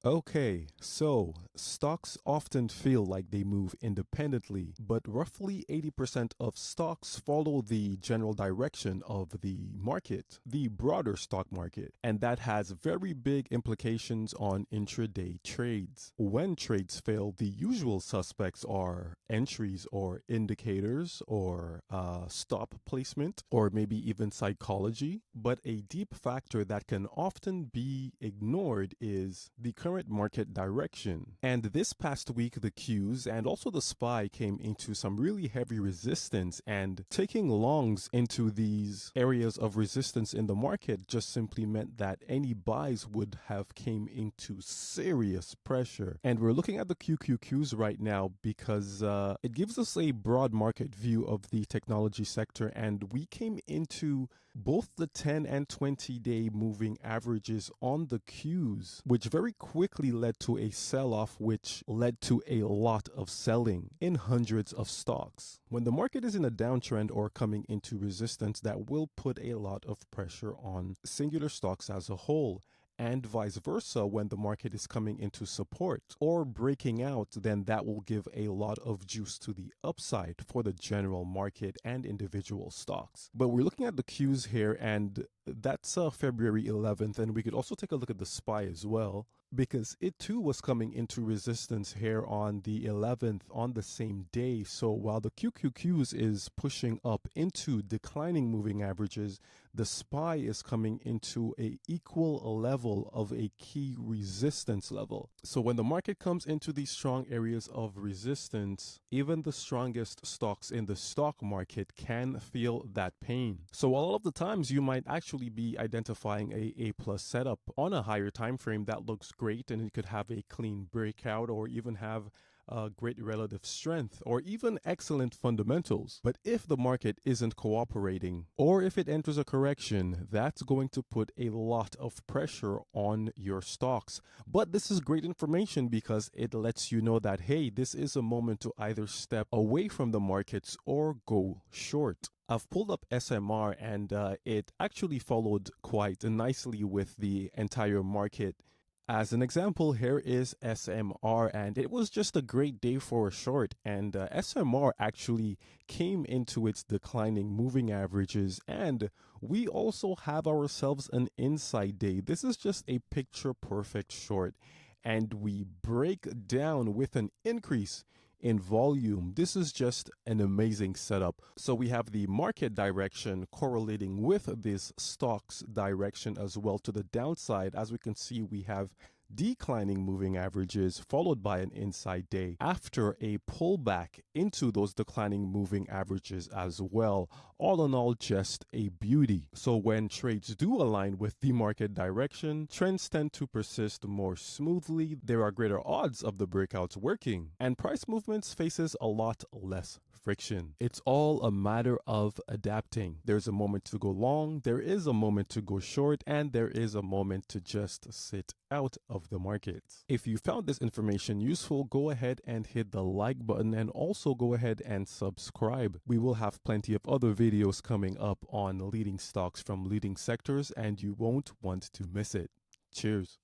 Okay, so stocks often feel like they move independently, but roughly 80% of stocks follow the general direction of the market, the broader stock market, and that has very big implications on intraday trades. When trades fail, the usual suspects are entries or indicators or stop placement or maybe even psychology, but a deep factor that can often be ignored is the current market direction. And this past week, the Qs and also the SPY came into some really heavy resistance, and taking longs into these areas of resistance in the market just simply meant that any buys would have came into serious pressure. And we're looking at the QQQs right now because it gives us a broad market view of the technology sector, and we came into both the 10 and 20-day moving averages on the Qs, which very quickly led to a sell-off, which led to a lot of selling in hundreds of stocks. When the market is in a downtrend or coming into resistance, that will put a lot of pressure on singular stocks as a whole. And vice versa, when the market is coming into support or breaking out, then that will give a lot of juice to the upside for the general market and individual stocks. But we're looking at the Qs here, and that's February 11th, and we could also take a look at the SPY as well, because it too was coming into resistance here on the 11th on the same day. So while the QQQs is pushing up into declining moving averages, the SPY is coming into a equal level of a key resistance level. So when the market comes into these strong areas of resistance, even the strongest stocks in the stock market can feel that pain. So a lot of the times you might actually be identifying a plus setup on a higher time frame that looks great, and it could have a clean breakout or even have great relative strength or even excellent fundamentals. But if the market isn't cooperating or if it enters a correction, that's going to put a lot of pressure on your stocks. But this is great information because it lets you know that, hey, this is a moment to either step away from the markets or go short. I've pulled up SMR, and it actually followed quite nicely with the entire market. As an example, here is SMR, and it was just a great day for a short, and SMR actually came into its declining moving averages, and we also have ourselves an inside day. This is just a picture perfect short, and we break down with an increase in volume. This is just an amazing setup. So we have the market direction correlating with this stock's direction as well to the downside. As we can see, we have declining moving averages followed by an inside day after a pullback into those declining moving averages as well. All in all, just a beauty. So when trades do align with the market direction, trends tend to persist more smoothly. There are greater odds of the breakouts working, and price movements faces a lot less friction. It's all a matter of adapting. There's a moment to go long, there is a moment to go short, and there is a moment to just sit out of the market. If you found this information useful, go ahead and hit the like button, and also go ahead and subscribe. We will have plenty of other videos coming up on leading stocks from leading sectors, and you won't want to miss it. Cheers.